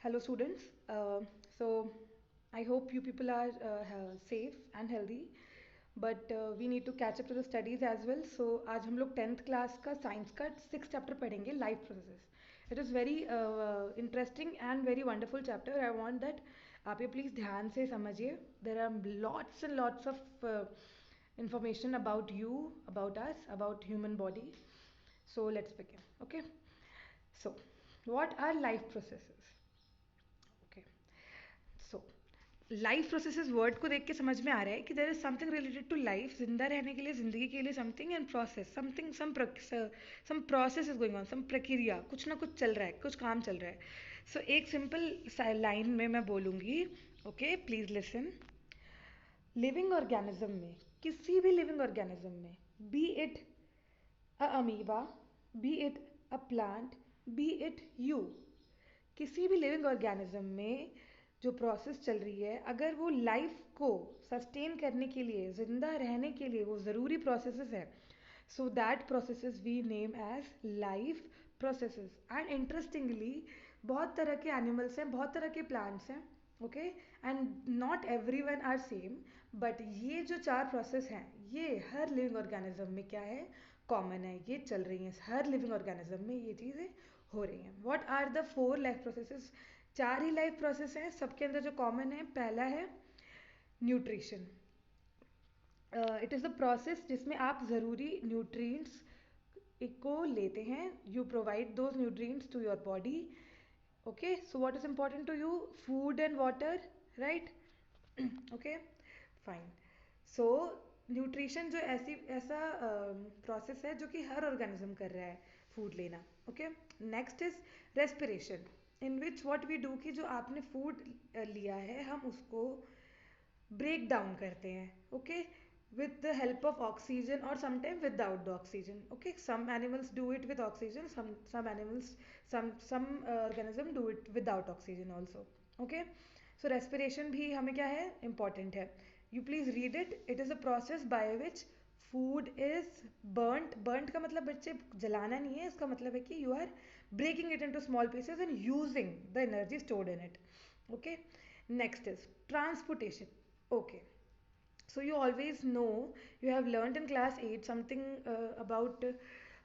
Hello, students. So, I hope you people are safe and healthy, but we need to catch up to the studies as well. So, आज हम लोग 10th class का science का 6th chapter पढ़ेंगे life processes. It is very interesting and very wonderful chapter. I want that आप ये please ध्यान से समझिए. There are lots and lots of information about you, about us, about human body. So let's begin. Okay. So, what are life processes? Okay. So, life processes word को देख के समझ में आ रहा है कि there is something related to life, जिंदा रहने के लिए, जिंदगी के लिए something and process something some process is going on, some प्रक्रिया, कुछ ना कुछ चल रहा है, कुछ काम चल रहा है. सो एक सिंपल लाइन में मैं बोलूँगी. Okay, please listen. Living organism में, किसी भी लिविंग ऑर्गेनिज्म में, B it a amoeba, B it a plant, B it you, किसी भी लिविंग ऑर्गेनिज्म में जो प्रोसेस चल रही है, अगर वो लाइफ को सस्टेन करने के लिए, जिंदा रहने के लिए वो ज़रूरी प्रोसेसेस है, so that processes we name as life processes. And interestingly बहुत तरह के एनिमल्स हैं, बहुत तरह के प्लांट्स हैं. Okay, and not every one are same, but ये जो चार प्रोसेस हैं ये हर लिविंग ऑर्गेनिज्म में क्या है, कॉमन है, ये चल रही हैं हर लिविंग ऑर्गेनिज्म में, ये चीज़ें हो रही हैं. What are the four life processes? चार ही लाइफ प्रोसेस हैं, सबके अंदर जो कॉमन है, पहला है nutrition. It is the process जिसमें आप ज़रूरी न्यूट्रिएंट्स को लेते हैं. You provide those nutrients to your body. Okay, so what is important to you? Food and water, right? Okay, fine. So nutrition जो ऐसा प्रोसेस है जो कि हर ऑर्गेनिज्म कर रहा है, फूड लेना. Okay, next is respiration, in which what we do कि जो आपने फूड लिया है हम उसको ब्रेक डाउन करते हैं. Okay, with the help of oxygen or sometimes without the oxygen. Okay, some animals do it with oxygen, some animals, some organism do it without oxygen also. Okay, so respiration भी हमें क्या है, important है. You please read it. It is a process by which food is burnt का मतलब बच्चे जलाना नहीं है, इसका मतलब है कि you are breaking it into small pieces and using the energy stored in it. Okay, next is transportation. Okay, so you always know, you have learned in class 8 something about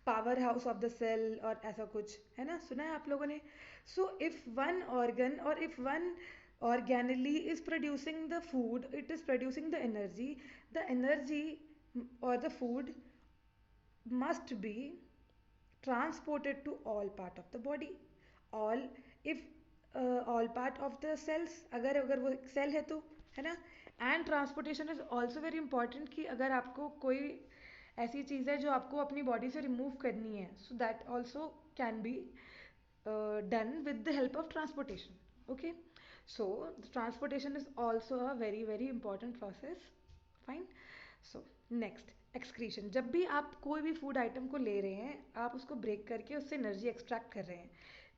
power house of the cell और ऐसा कुछ है ना, सुना है आप लोगों ने? सो इफ वन ऑर्गन और if one organelle is producing the food, it is producing the energy or the food must be transported to all part of the body. all if all part of the cells, अगर अगर वो cell है तो, है ना. And transportation is also very important कि अगर आपको कोई ऐसी चीज़ है जो आपको अपनी बॉडी से रिमूव करनी है, so that also can be done with the help of transportation. Okay, so transportation is also a very very important process. Fine. So next, excretion. जब भी आप कोई भी फूड आइटम को ले रहे हैं, आप उसको ब्रेक करके उससे एनर्जी एक्सट्रैक्ट कर रहे हैं,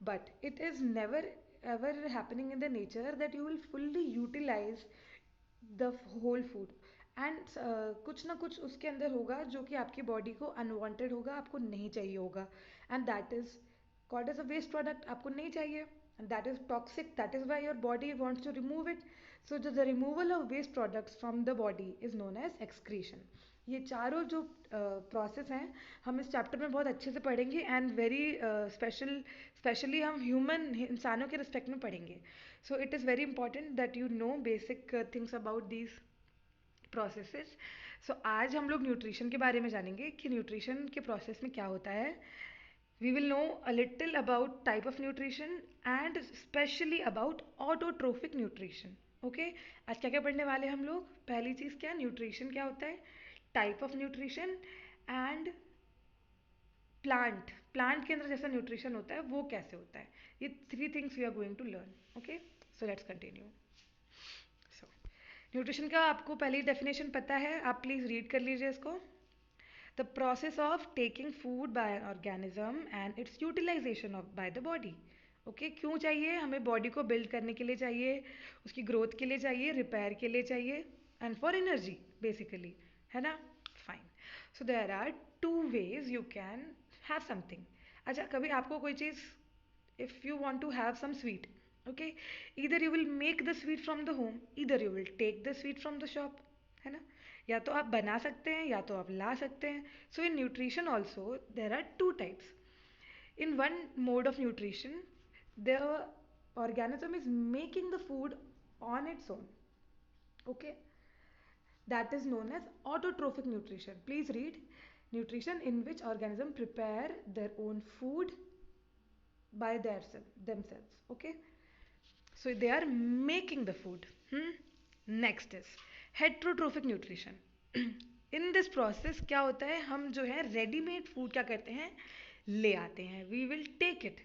but it is never ever happening in the nature that you will fully utilize the whole food. And कुछ ना कुछ उसके अंदर होगा जो कि आपकी बॉडी को अनवांटेड होगा, आपको नहीं चाहिए होगा, and that is called as a waste product. आपको नहीं चाहिए and that is toxic, that is why your body wants to remove it. So the removal of waste products from the body is known as excretion. ये चारों जो process हैं हम इस chapter में बहुत अच्छे से पढ़ेंगे एंड वेरी स्पेशली हम ह्यूमन इंसानों के रिस्पेक्ट में पढ़ेंगे. So it is very important that you know basic things about these processes. सो आज हम लोग न्यूट्रिशन के बारे में जानेंगे कि न्यूट्रिशन के प्रोसेस में क्या होता है. We will know a little about type of nutrition and specially about autotrophic nutrition. Okay, आज क्या क्या पढ़ने वाले हम लोग? पहली चीज़ क्या, न्यूट्रिशन क्या होता है, type of nutrition, and plant के अंदर जैसा न्यूट्रिशन होता है वो कैसे होता है. ये three things we are going to learn. Okay, so let's continue. So nutrition का आपको पहली डेफिनेशन पता है, आप प्लीज़ रीड कर लीजिए इसको. The process of taking food by an organism and its utilisation of by the body. Okay, क्यों चाहिए हमें? बॉडी को बिल्ड करने के लिए चाहिए, उसकी ग्रोथ के लिए चाहिए, रिपेयर के लिए चाहिए, एंड फॉर एनर्जी बेसिकली, है ना. Fine. So there are two ways you can have something. अच्छा, कभी आपको कोई चीज़, if you want to have some sweet, okay, इधर you will make the sweet from the home, इधर you will take the sweet from the shop, है ना? या तो आप बना सकते हैं या तो आप ला सकते हैं. So in nutrition also there are two types. In one mode of nutrition, the organism is making the food on its own. Okay, that is known as autotrophic nutrition. Please read nutrition in which organism prepare their own food by themselves. Okay, so they are making the food. Next is heterotrophic nutrition. In this process क्या होता है, हम जो है readymade food क्या करते हैं, ले आते हैं. We will take it.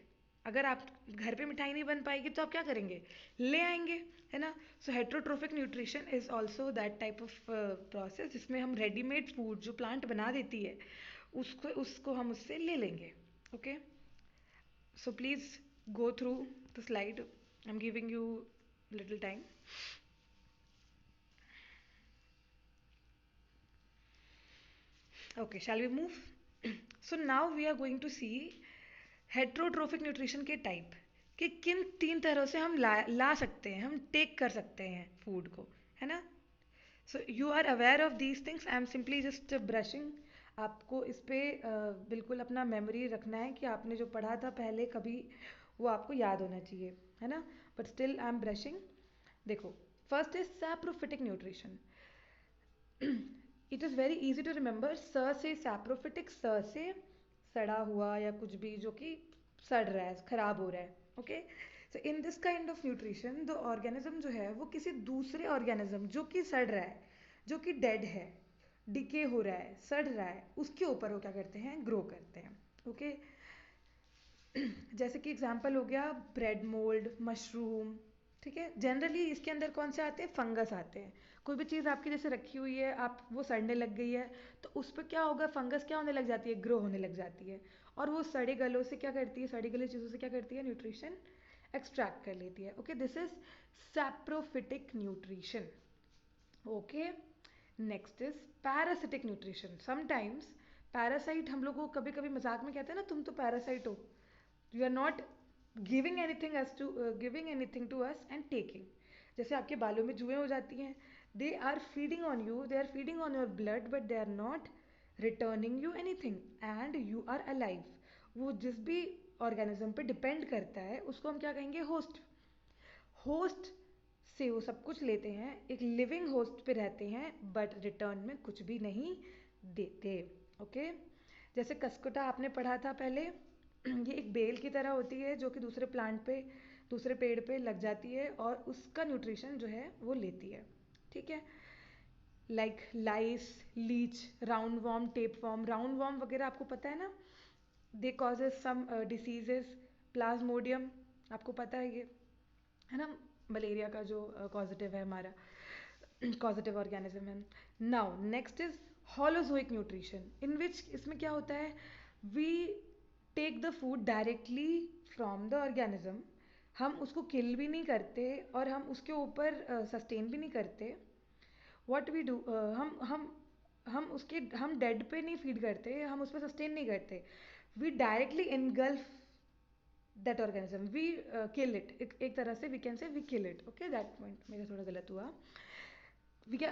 अगर आप घर पे मिठाई नहीं बन पाएगी तो आप क्या करेंगे, ले आएंगे, है ना? So heterotrophic nutrition is also that type of process जिसमें हम रेडीमेड फूड जो प्लांट बना देती है उसको उसको हम उससे ले लेंगे. Okay, so please go through the slide. I'm giving you little time. Okay, shall we move? So now we are going to see heterotrophic nutrition के टाइप, कि किन तीन तरह से हम ला सकते हैं, हम टेक कर सकते हैं फूड को, है ना? So you are aware of these things. I am simply just brushing. आपको इस पे बिल्कुल अपना मेमोरी रखना है कि आपने जो पढ़ा था पहले कभी, वो आपको याद होना चाहिए, है ना? But still I am brushing. देखो, first is saprophytic nutrition. It is very easy to remember. स से सैप्रोफिटिक, स से सड़ा हुआ या कुछ भी जो कि सड़ रहा है, खराब हो रहा है. Okay, so in this kind of nutrition the organism जो है वो किसी दूसरे ऑर्गेनिज्म जो कि सड़ रहा है, जो कि डेड है, डिके हो रहा है, सड़ रहा है, उसके ऊपर वो क्या करते हैं, ग्रो करते हैं. ओके, जैसे कि एग्जांपल हो गया ब्रेड मोल्ड, मशरूम. ठीक है, जनरली इसके अंदर कौन से आते हैं, फंगस आते हैं. कोई भी चीज़ आपकी जैसे रखी हुई है, आप वो सड़ने लग गई है, तो उस पर क्या होगा, फंगस क्या होने लग जाती है, ग्रो होने लग जाती है. और वो सड़े गलों से क्या करती है, सड़ी गली चीज़ों से क्या करती है, न्यूट्रिशन एक्सट्रैक्ट कर लेती है. Okay, this is saprophytic nutrition. Okay, next is parasitic nutrition. Sometimes parasite हम लोग को कभी कभी मजाक में कहते हैं ना, तुम तो पैरासाइट हो. You are not giving anything to us and taking. जैसे आपके बालों में जुएं हो जाती हैं, they are feeding on you, they are feeding on your blood, but they are not returning you anything and you are alive. वो जिस भी ऑर्गेनिज्म पे डिपेंड करता है उसको हम क्या कहेंगे, होस्ट. होस्ट से वो सब कुछ लेते हैं, एक लिविंग होस्ट पे रहते हैं, बट रिटर्न में कुछ भी नहीं देते. ओके, जैसे कस्कुटा आपने पढ़ा था पहले, ये एक बेल की तरह होती है जो कि दूसरे प्लांट पे, दूसरे पेड़ पे लग जाती है और उसका न्यूट्रिशन जो है वो लेती है. ठीक है, like lice, leech, roundworm, tapeworm. Roundworm वगैरह आपको पता है ना, they causes some diseases. Plasmodium आपको पता है, ये है ना, मलेरिया का जो कॉजेटिव है हमारा, कॉजेटिव ऑर्गेनिज्म है. Now next is holozoic nutrition, in which इसमें क्या होता है, we take the food directly from the organism. हम उसको किल भी नहीं करते और हम उसके ऊपर सस्टेन भी नहीं करते. व्हाट वी डू, हम उसके, हम डेड पे नहीं फीड करते, हम उस पर सस्टेन नहीं करते. We directly engulf that organism, we kill it. एक तरह से we can say we kill it. Okay, that point मेरा थोड़ा गलत हुआ.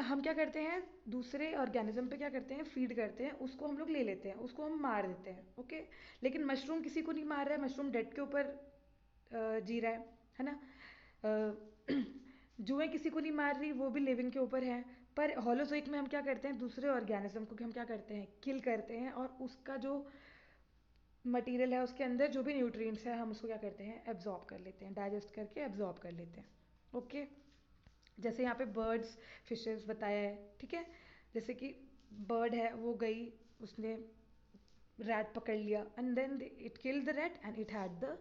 हम क्या करते हैं, दूसरे ऑर्गेनिज्म पे क्या करते हैं, फीड करते हैं, उसको हम लोग ले लेते हैं, उसको हम मार देते हैं. ओके, लेकिन मशरूम किसी को नहीं मार रहा है, मशरूम डेड के ऊपर जी रहा है ना? जुएं किसी को नहीं मार रही, वो भी लिविंग के ऊपर है. पर होलोजोइक में हम क्या करते हैं, दूसरे ऑर्गेनिज्म को हम क्या करते हैं, किल करते हैं, और उसका जो मटेरियल है उसके अंदर जो भी न्यूट्रिएंट्स है हम उसको क्या करते हैं, एब्जॉर्ब कर लेते हैं, डाइजेस्ट करके एब्जॉर्ब कर लेते हैं. ओके, जैसे यहाँ पे बर्ड्स, फिशेस बताया है. ठीक है, जैसे कि बर्ड है, वो गई, उसने रैट पकड़ लिया and then it killed the rat and it had the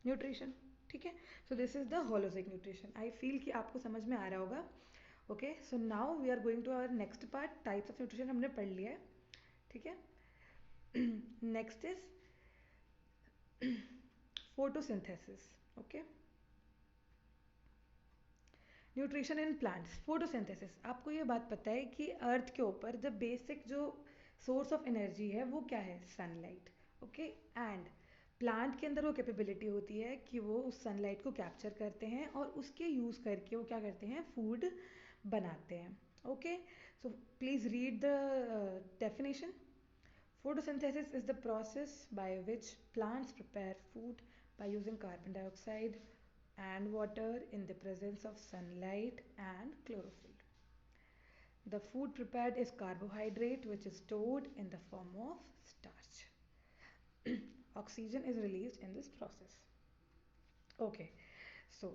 nutrition. ठीक है, so this is the holozoic nutrition. I feel कि आपको समझ में आ रहा होगा. Okay, so now we are going to our next part. Types of nutrition हमने पढ़ लिया है. ठीक है, next is photosynthesis. Okay, nutrition in plants. Photosynthesis, आपको ये बात पता है कि अर्थ के ऊपर द बेसिक जो सोर्स ऑफ एनर्जी है वो क्या है, सनलाइट. ओके, एंड प्लांट के अंदर वो कैपेबिलिटी होती है कि वो उस सनलाइट को कैप्चर करते हैं और उसके यूज़ करके वो क्या करते हैं, फूड बनाते हैं. Okay, so please read the definition. Photosynthesis is the process by which plants prepare food by using carbon dioxide and water in the presence of sunlight and chlorophyll. The food prepared is carbohydrate which is stored in the form of starch. Oxygen is released in this process. Okay, so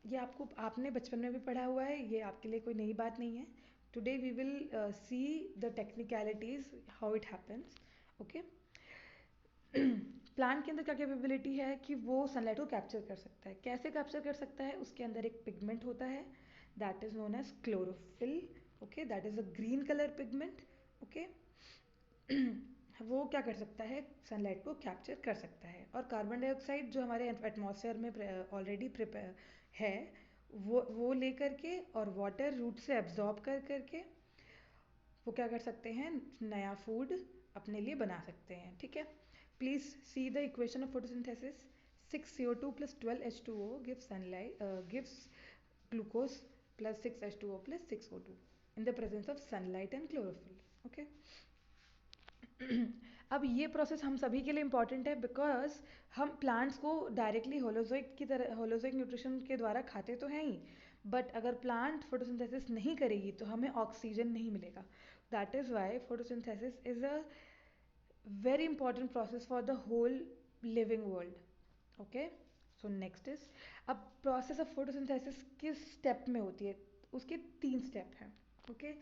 ये आपको आपने बचपन में भी पढ़ा हुआ है, ये आपके लिए कोई नई बात नहीं है. Today we will see the technicalities how it happens. Okay. Plant के अंदर क्या कैपेबिलिटी है कि वो सनलाइट को कैप्चर कर सकता है. कैसे कैप्चर कर सकता है? उसके अंदर एक पिगमेंट होता है that is known as chlorophyll. Okay, that is a green colour pigment. Okay, वो क्या कर सकता है, सनलाइट को कैप्चर कर सकता है. और कार्बन डाइऑक्साइड जो हमारे एटमॉस्फेयर में ऑलरेडी प्रिपेयर है, वो लेकर के और वाटर रूट से एब्जॉर्ब कर करके वो क्या कर सकते हैं, नया फूड अपने लिए बना सकते हैं. ठीक है, please see the equation of photosynthesis. 6CO2 plus 12H2O gives sunlight gives glucose plus 6H2O plus 6O2 in the presence of sunlight and chlorophyll. Okay. अब ये प्रोसेस हम सभी के लिए इम्पॉर्टेंट है बिकॉज हम प्लांट्स को डायरेक्टली होलोजोइक की तरह होलोजोइक न्यूट्रिशन के द्वारा खाते तो हैं ही, बट अगर प्लांट फोटोसिंथेसिस नहीं करेगी तो हमें ऑक्सीजन नहीं मिलेगा. That is why photosynthesis is a very important process for the whole living world. Okay, so next is, अब process of photosynthesis किस step में होती है, उसके 3 step हैं. Okay,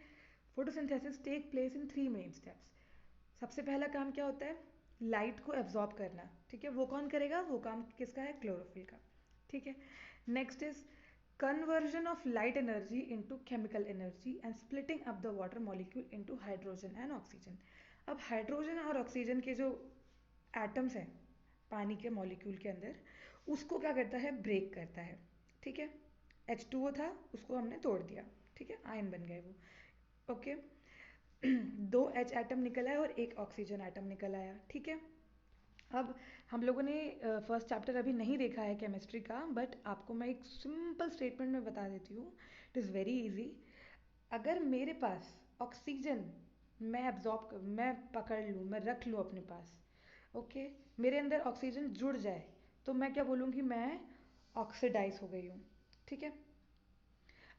photosynthesis take place in 3 main steps. सबसे पहला काम क्या होता है, लाइट को एब्जॉर्ब करना. ठीक है, वो कौन करेगा, वो काम किसका है, क्लोरोफिल का. ठीक है, next is conversion of light energy into chemical energy and splitting up the water molecule into hydrogen and oxygen. अब हाइड्रोजन और ऑक्सीजन के जो एटम्स हैं पानी के मॉलिक्यूल के अंदर, उसको क्या करता है, ब्रेक करता है. ठीक है, H2O था, उसको हमने तोड़ दिया. ठीक है, आयन बन गए वो. ओके, 2 H एटम निकल आया और एक ऑक्सीजन एटम निकल आया. ठीक है, अब हम लोगों ने फर्स्ट चैप्टर अभी नहीं देखा है केमिस्ट्री का, बट आपको मैं एक सिंपल स्टेटमेंट में बता देती हूँ. It is very easy. अगर मेरे पास ऑक्सीजन मैं पकड़ लूँ, मैं रख लूँ अपने पास, ओके, मेरे अंदर ऑक्सीजन जुड़ जाए, तो मैं क्या बोलूँगी, मैं ऑक्सीडाइज हो गई हूँ. ठीक है,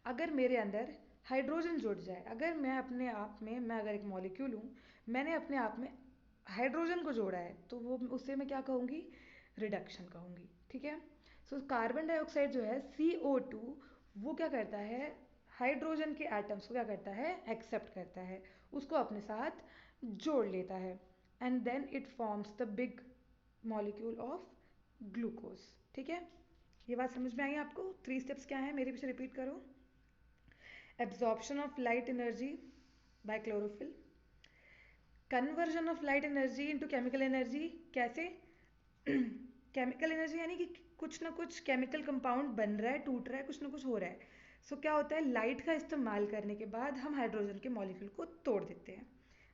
अगर मेरे अंदर हाइड्रोजन जुड़ जाए, अगर मैं अपने आप में, मैं अगर एक मॉलिक्यूल हूँ, मैंने अपने आप में हाइड्रोजन को जोड़ा है, तो वो उससे मैं क्या कहूँगी, रिडक्शन कहूँगी. ठीक है, सो कार्बन डाइऑक्साइड जो है CO2, वो क्या करता है, हाइड्रोजन के एटम्स को क्या करता है, एक्सेप्ट करता है, उसको अपने साथ जोड़ लेता है, and then it forms the big molecule of glucose. ठीक है, ये बात समझ में आई आपको. 3 स्टेप्स क्या है, मेरे पीछे रिपीट करो. Absorption of light energy by chlorophyll, conversion of light energy into chemical energy. कैसे, केमिकल एनर्जी यानी कि कुछ ना कुछ केमिकल कंपाउंड बन रहा है, टूट रहा है, कुछ ना कुछ हो रहा है. सो क्या होता है, लाइट का इस्तेमाल करने के बाद हम हाइड्रोजन के मॉलिक्यूल को तोड़ देते हैं.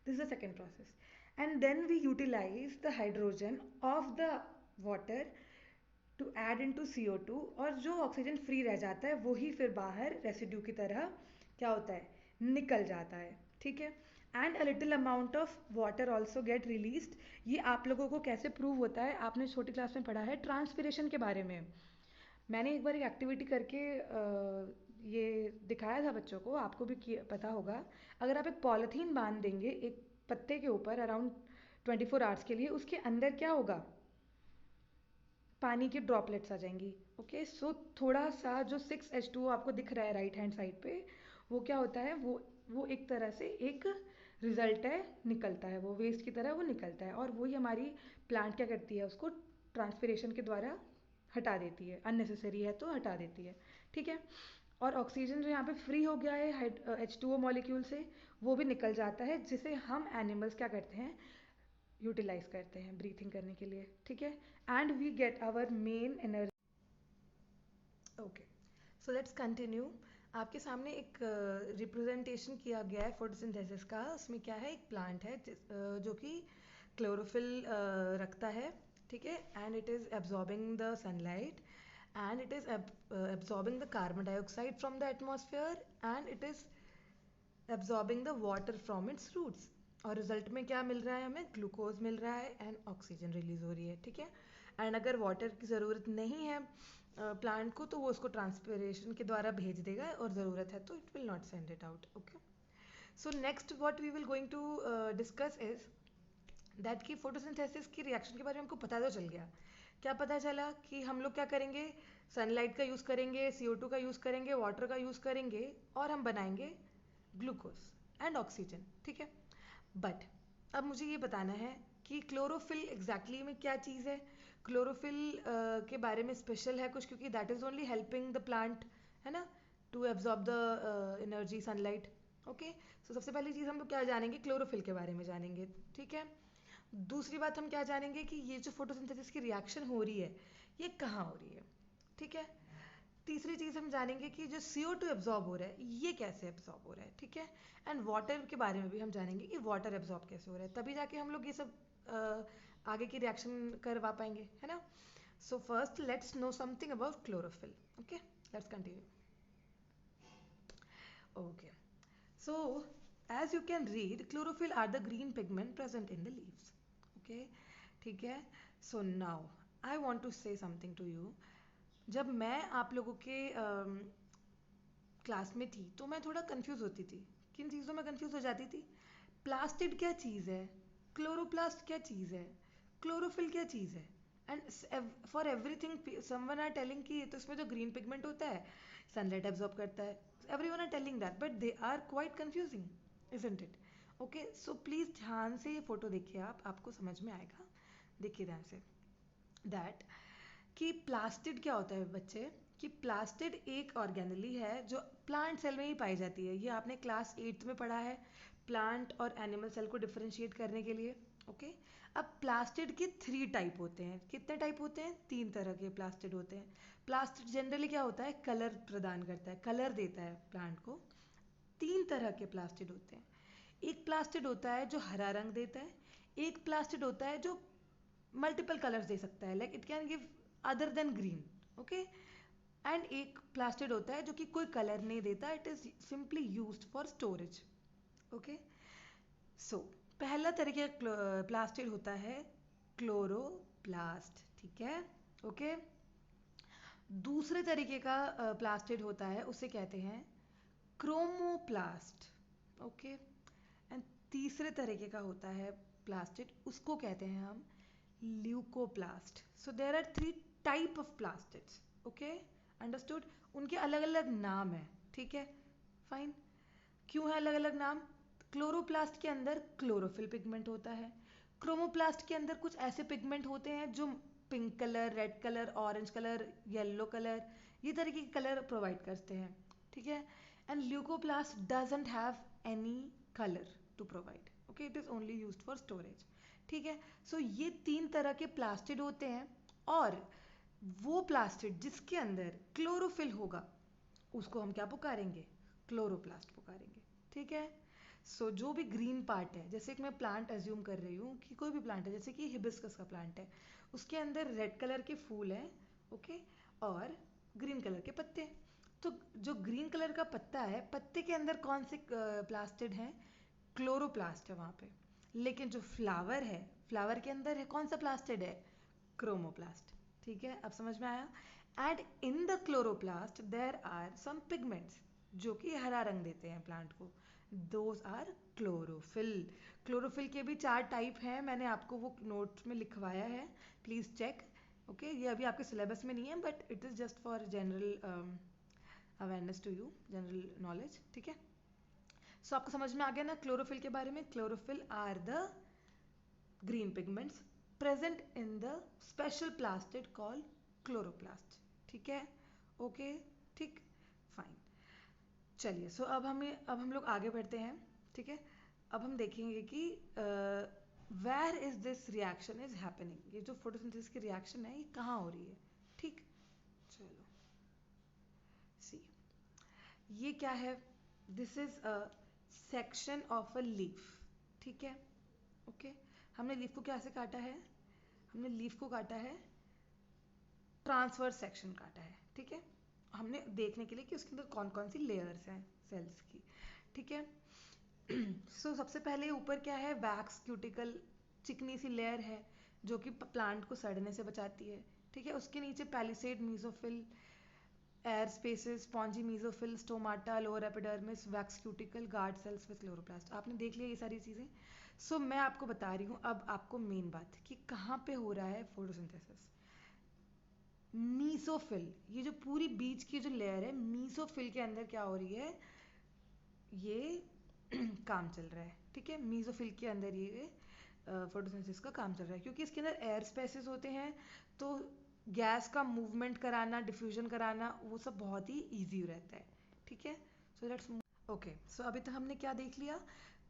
This is the second process. And then we utilise the hydrogen of the water to add into CO2, और जो ऑक्सीजन फ्री रह जाता है वही फिर बाहर रेसिड्यू की तरह क्या होता है, निकल जाता है. ठीक है, and a little amount of water also get released. ये आप लोगों को कैसे प्रूव होता है, आपने छोटी क्लास में पढ़ा है ट्रांसपिरेशन के बारे में. मैंने एक बार एक एक्टिविटी करके ये दिखाया था बच्चों को, आपको भी पता होगा. अगर आप एक पॉलीथीन बांध देंगे एक पत्ते के ऊपर अराउंड 24 आवर्स के लिए, उसके अंदर क्या होगा, पानी की ड्रॉपलेट्स आ जाएंगी. ओके, सो थोड़ा सा जो 6H2O आपको दिख रहा है राइट हैंड साइड पे, वो क्या होता है, वो एक तरह से एक रिजल्ट है, निकलता है, वो वेस्ट की तरह वो निकलता है, और वही हमारी प्लांट क्या करती है, उसको ट्रांसपिरेशन के द्वारा हटा देती है, अननेसेसरी है तो हटा देती है. ठीक है, और ऑक्सीजन जो यहाँ पे फ्री हो गया है H2O मॉलिक्यूल से, वो भी निकल जाता है, जिसे हम एनिमल्स क्या करते हैं, यूटिलाइज करते हैं ब्रीथिंग करने के लिए. ठीक है, and we get our main energy. Okay, so let's continue. आपके सामने एक रिप्रेजेंटेशन किया गया है फोटोसिंथेसिस का. उसमें क्या है, एक प्लांट है जो कि क्लोरोफिल रखता है. ठीक है, and it is absorbing the sunlight and it is absorbing the carbon dioxide from the atmosphere and it is absorbing the water from its roots. और रिजल्ट में क्या मिल रहा है, हमें ग्लूकोज मिल रहा है एंड ऑक्सीजन रिलीज हो रही है। ठीक है, एंड अगर वाटर की ज़रूरत नहीं है प्लांट को, तो वो उसको ट्रांसपिरेशन के द्वारा भेज देगा, और ज़रूरत है तो it will not send it out. Okay, so next what we will going to discuss is that कि फोटोसिंथेसिस की रिएक्शन के बारे में हमको पता तो चल गया। क्या पता चला कि हम लोग क्या करेंगे, सनलाइट का यूज़ करेंगे, CO2 का यूज़ करेंगे, वाटर का यूज़ करेंगे, और हम बनाएंगे ग्लूकोज एंड ऑक्सीजन। ठीक है, बट अब मुझे ये बताना है कि क्लोरोफिल एग्जैक्टली में क्या चीज़ है। क्लोरोफिल के बारे में स्पेशल है कुछ, क्योंकि that is only helping the plant, है ना, to absorb the energy sunlight. Okay, so सबसे पहली चीज़ हम लोग क्या जानेंगे, क्लोरोफिल के बारे में जानेंगे। ठीक है, दूसरी बात हम क्या जानेंगे कि ये जो फोटोसिंथेसिस की रिएक्शन हो रही है ये कहाँ हो रही है। ठीक है, तीसरी चीज़ हम जानेंगे कि जो CO2 एब्जॉर्ब हो रहा है ये कैसे एब्जॉर्ब हो रहा है। ठीक है, एंड वाटर के बारे में भी हम जानेंगे कि वाटर एब्जॉर्ब कैसे हो रहा है, तभी जाके हम लोग ये सब आगे की रिएक्शन करवा पाएंगे, है ना। So first let's know something about chlorophyll. Okay, let's continue. Okay, so as you can read, chlorophyll are the green pigment present in the leaves. Okay, ठीक है, so now I want to say something to you. जब मैं आप लोगों के class में थी तो मैं थोड़ा कंफ्यूज होती थी। किन चीज़ों में कंफ्यूज हो जाती थी, प्लास्टिड क्या चीज़ है, क्लोरोप्लास्ट क्या चीज़ है, क्लोरोफिल क्या चीज़ है, and for everything someone are telling कि तो इसमें जो ग्रीन पिगमेंट होता है सनलाइट एब्जॉर्ब करता है, everyone are telling that but they are quite confusing, isn't it? Okay, so please ध्यान से ये फोटो देखिए, आप आपको समझ में आएगा। देखिए ध्यान से दैट कि प्लास्टिड क्या होता है बच्चे, कि प्लास्टिड एक ऑर्गेनली है जो प्लांट सेल में ही पाई जाती है। ये आपने क्लास 8th में पढ़ा है, प्लांट और एनिमल सेल को डिफरेंशिएट करने के लिए। ओके, अब प्लास्टिड के 3 टाइप होते हैं। कितने टाइप होते हैं, 3 तरह के प्लास्टिड होते हैं। प्लास्टिड जनरली क्या होता है, कलर प्रदान करता है, कलर देता है प्लांट को। 3 तरह के प्लास्टिड होते हैं। एक प्लास्टिड होता है जो हरा रंग देता है, एक प्लास्टिड होता है जो मल्टीपल कलर्स दे सकता है, like it can give other than green. Okay, and एक प्लास्टिड होता है जो कि कोई कलर नहीं देता, it is simply used for storage. Okay, so पहला तरीके का प्लास्टिड होता है क्लोरोप्लास्ट। ठीक है, ओके, दूसरे तरीके का प्लास्टिड होता है उसे कहते हैं क्रोमोप्लास्ट। ओके, एंड तीसरे तरीके का होता है प्लास्टिड, उसको कहते हैं हम leucoplast. So there are 3 type of plastids. Okay, understood, उनके अलग अलग नाम है। ठीक है, फाइन, क्यों है अलग अलग नाम, क्लोरोप्लास्ट के अंदर क्लोरोफिल पिगमेंट होता है, क्रोमोप्लास्ट के अंदर कुछ ऐसे पिगमेंट होते हैं जो pink colour, red colour, orange colour, yellow colour, ये तरीके के कलर प्रोवाइड करते हैं। ठीक है, and leucoplast doesn't have any colour to provide. Okay, it is only used for storage. ठीक है, सो ये 3 तरह के प्लास्टिड होते हैं, और वो प्लास्टिड जिसके अंदर क्लोरोफिल होगा उसको हम क्या पुकारेंगे, क्लोरोप्लास्ट पुकारेंगे। ठीक है, सो जो भी ग्रीन पार्ट है, जैसे कि मैं प्लांट एज्यूम कर रही हूँ कि कोई भी प्लांट है, जैसे कि हिबिस्कस का प्लांट है, उसके अंदर रेड कलर के फूल हैं, ओके, और ग्रीन कलर के पत्ते। तो जो ग्रीन कलर का पत्ता है, पत्ते के अंदर कौन से प्लास्टिड हैं, क्लोरोप्लास्ट है वहाँ पे। लेकिन जो फ्लावर है, फ्लावर के अंदर है कौन सा प्लास्टिड है, क्रोमोप्लास्ट। ठीक है, अब समझ में आया। And in the chloroplast there are some pigments जो कि हरा रंग देते हैं प्लांट को, दोज आर क्लोरोफिल। क्लोरोफिल के भी 4 टाइप हैं, मैंने आपको वो नोट्स में लिखवाया है, प्लीज़ चेक। ओके, ये अभी आपके सिलेबस में नहीं है, but it is just for general awareness to you, general knowledge. ठीक है, सो आपको समझ में आ गया ना क्लोरोफिल के बारे में। Chlorophyll are the green pigments present in the special plastid called chloroplast. ठीक है, ओके, ठीक, फाइन, चलिए। सो अब हम लोग आगे बढ़ते हैं। ठीक है, अब हम देखेंगे कि where is this reaction is happening, ये जो फोटोसिंथेसिस की रिएक्शन है ये कहाँ हो रही है। ठीक, चलो सी, ये क्या है, this is a section of a leaf. ठीक है, ओके, हमने लीफ को कैसे काटा है, हमने लीफ को काटा है, ट्रांसवर्स सेक्शन काटा है, ठीक है, हमने देखने के लिए कि उसके अंदर कौन कौन सी लेयर्स हैं सेल्स की, ठीक है। सो सबसे पहले ऊपर क्या है, वैक्स क्यूटिकल, चिकनी सी लेयर है जो कि प्लांट को सड़ने से बचाती है, ठीक है। उसके नीचे palisade, mesophyll, air spaces, spongy mesophyll, stomata, lower epidermis, wax cuticle, guard cells with chloroplast. आपने देख लिया ये सारी चीज़ें। सो मैं आपको बता रही हूँ अब आपको मेन बात कि कहाँ पे हो रहा है फोटोसिंथेसिस। मीसोफिल, ये जो पूरी बीच की जो लेयर है, मीसोफिल के अंदर क्या हो रही है, ये काम चल रहा है, ठीक है। मीसोफिल के अंदर ये फोटोसिंथेसिस का काम चल रहा है, क्योंकि इसके अंदर एयर स्पेसेस होते हैं, तो गैस का मूवमेंट कराना, डिफ्यूजन कराना, वो सब बहुत ही ईजी रहता है, ठीक है। So let's okay. सो अभी तक हमने क्या देख लिया,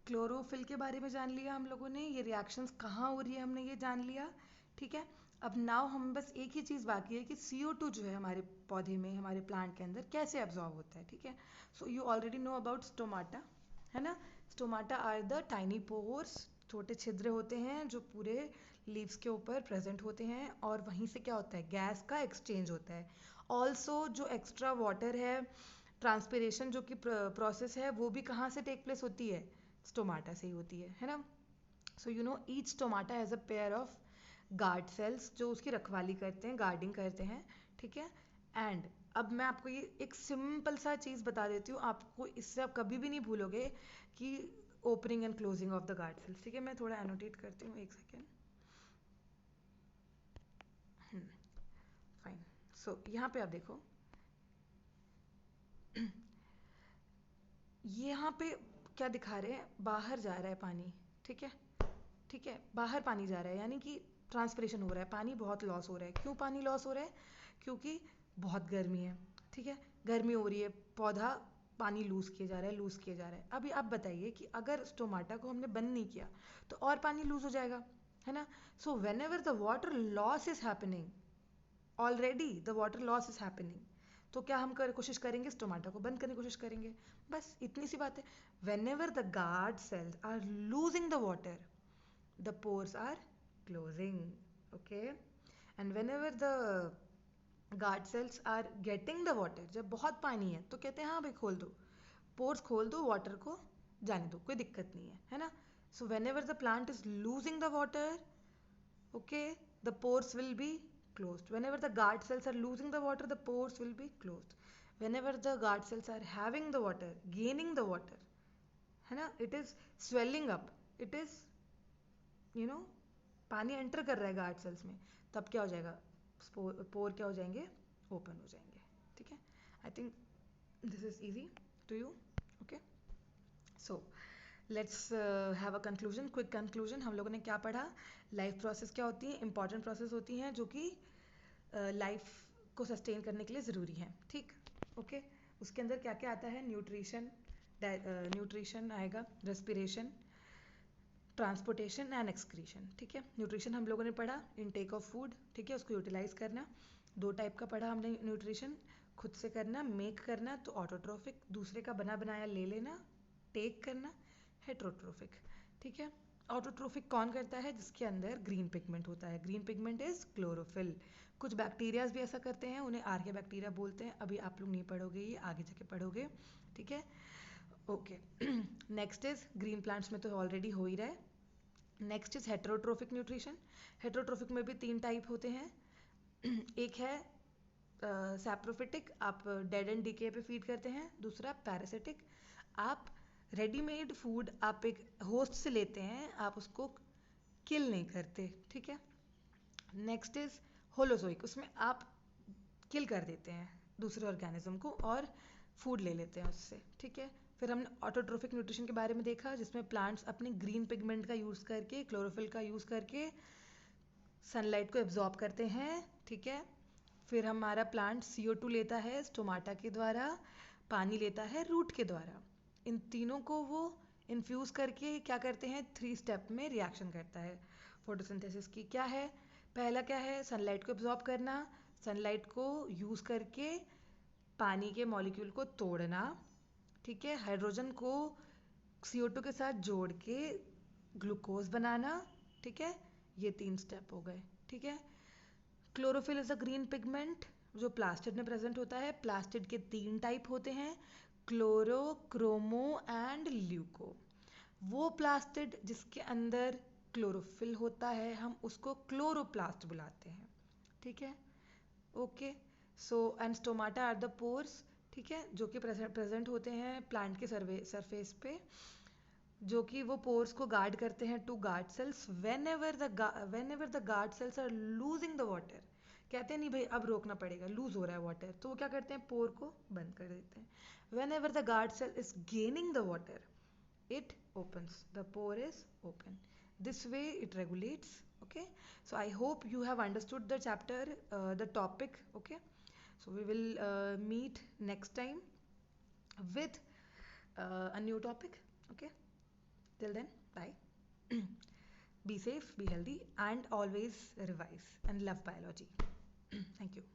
क्लोरोफिल के बारे में जान लिया हम लोगों ने, ये रिएक्शंस कहाँ हो रही है हमने ये जान लिया, ठीक है। अब नाउ हम बस एक ही चीज़ बाकी है कि CO2 जो है हमारे पौधे में, हमारे प्लांट के अंदर कैसे एब्जॉर्ब होता है, ठीक है। So you already know about stomata, है ना। Stomata are the tiny pores, छोटे छिद्र होते हैं जो पूरे लीव्स के ऊपर प्रेजेंट होते हैं, और वहीं से क्या होता है, गैस का एक्सचेंज होता है। ऑल्सो जो एक्स्ट्रा वाटर है, ट्रांसपिरेशन जो कि प्रोसेस है, वो भी कहाँ से टेक प्लेस होती है, स्टोमाटा से ही होती है ना। So you know each stomata has a pair of guard cells जो उसकी रखवाली करते हैं, गार्डिंग करते हैं, ठीक है। एंड अब मैं आपको ये एक सिंपल सा चीज़ बता देती हूँ, आपको इससे आप कभी भी नहीं भूलोगे कि opening and closing of the guard sales, ठीक है। मैं थोड़ा एनोटेट करती हूँ, एक सेकेंड। फाइन। सो यहाँ पे आप देखो, यहाँ पे क्या दिखा रहे हैं, बाहर जा रहा है पानी, ठीक है, ठीक है, बाहर पानी जा रहा है, यानी कि ट्रांसपिरेशन हो रहा है, पानी बहुत लॉस हो रहा है। क्यों पानी लॉस हो रहा है, क्योंकि बहुत गर्मी है, ठीक है, गर्मी हो रही है, पौधा पानी लूज किए जा रहा है, लूज किए जा रहा है। अभी आप बताइए कि अगर स्टोमाटा को हमने बंद नहीं किया तो और पानी लूज हो जाएगा, है ना। So when ever the water loss is happening, already the water loss is happening, तो क्या हम कोशिश करेंगे, स्टोमाटा को बंद करने की कोशिश करेंगे, बस इतनी सी बात है। Whenever the guard cells are losing the water, the pores are closing, okay, and whenever the guard cells are getting the water, जब बहुत पानी है तो कहते हैं हाँ भाई खोल दो, pores खोल दो, water को जाने दो, कोई दिक्कत नहीं है ना। so whenever the plant is losing the water, okay, the pores will be closed. Whenever the guard cells are losing the water, the pores will be closed. Whenever the guard cells are having the water, gaining the water, है ना, it is swelling up, it is पानी enter कर रहा है guard cells में, तब क्या हो जाएगा, पोर क्या हो जाएंगे, ओपन हो जाएंगे, ठीक है। I think this is easy to you, okay. So let's have a conclusion, quick conclusion. हम लोगों ने क्या पढ़ा, लाइफ प्रोसेस क्या होती है, इंपॉर्टेंट प्रोसेस होती हैं जो कि लाइफ को सस्टेन करने के लिए ज़रूरी है, ठीक, ओके। उसके अंदर क्या क्या आता है, न्यूट्रिशन, न्यूट्रिशन आएगा, रेस्पिरेशन, ट्रांसपोर्टेशन एंड एक्सक्रीशन, ठीक है। न्यूट्रिशन हम लोगों ने पढ़ा, इनटेक ऑफ फूड, ठीक है, उसको यूटिलाइज करना। दो टाइप का पढ़ा हमने न्यूट्रिशन, खुद से करना, मेक करना, तो ऑटोट्रोफिक, दूसरे का बना बनाया ले लेना, टेक करना, हेट्रोट्रोफिक, ठीक है। ऑटोट्रोफिक कौन करता है, जिसके अंदर ग्रीन पिगमेंट होता है, ग्रीन पिगमेंट इज क्लोरोफिल। कुछ बैक्टीरियाज भी ऐसा करते हैं, उन्हें आर्किया बैक्टीरिया बोलते हैं, अभी आप लोग नहीं पढ़ोगे, ये आगे जाके पढ़ोगे, ठीक है, okay. Next is green plants में तो ऑलरेडी हो ही रहा है। Next is heterotrophic nutrition. Heterotrophic में भी 3 टाइप होते हैं, एक है सैप्रोफिटिक, आप डेड एंड डीके पे फीड करते हैं, दूसरा पैरासिटिक, आप रेडीमेड फूड आप एक होस्ट से लेते हैं, आप उसको किल नहीं करते, ठीक है। नेक्स्ट इज होलोजोइक, उसमें आप किल कर देते हैं दूसरे ऑर्गेनिज्म को और फूड ले लेते हैं उससे, ठीक है। फिर हमने ऑटोट्रोफिक न्यूट्रिशन के बारे में देखा, जिसमें प्लांट्स अपने ग्रीन पिगमेंट का यूज़ करके, क्लोरोफिल का यूज़ करके सनलाइट को एब्जॉर्ब करते हैं, ठीक है। फिर हमारा प्लांट CO2 लेता है स्टोमाटा के द्वारा, पानी लेता है रूट के द्वारा, इन तीनों को वो इन्फ्यूज़ करके क्या करते हैं, 3 स्टेप में रिएक्शन करता है फोटोसिंथेसिस की। क्या है, पहला क्या है, सनलाइट को एब्जॉर्ब करना, सनलाइट को यूज़ करके पानी के मॉलिक्यूल को तोड़ना, ठीक है, हाइड्रोजन को CO2 के साथ जोड़ के ग्लूकोज बनाना, ठीक है, ये 3 स्टेप हो गए, ठीक है. Chlorophyll is a green pigment जो प्लास्टिड में प्रेजेंट होता है. प्लास्टिड के 3 टाइप होते हैं, क्लोरो, क्रोमो एंड ल्यूको. वो प्लास्टिड जिसके अंदर क्लोरोफिल होता है हम उसको क्लोरोप्लास्ट बुलाते हैं. ठीक है. Okay. So and stomata are the pores, ठीक है, जो कि प्रेजेंट होते हैं प्लांट के सरफेस पे, जो कि वो पोर्स को गार्ड करते हैं to guard cells. Whenever the guard cells are losing the water, कहते हैं नहीं भाई अब रोकना पड़ेगा, लूज हो रहा है वाटर, तो वो क्या करते हैं, पोर को बंद कर देते हैं. Whenever the guard cell is gaining the water, it opens, the pore is open. This way it regulates. Okay, so I hope you have understood the chapter, the topic. Okay, so we will meet next time with a new topic. Okay, till then, bye. Be safe, be healthy, and always revise and love biology. Thank you.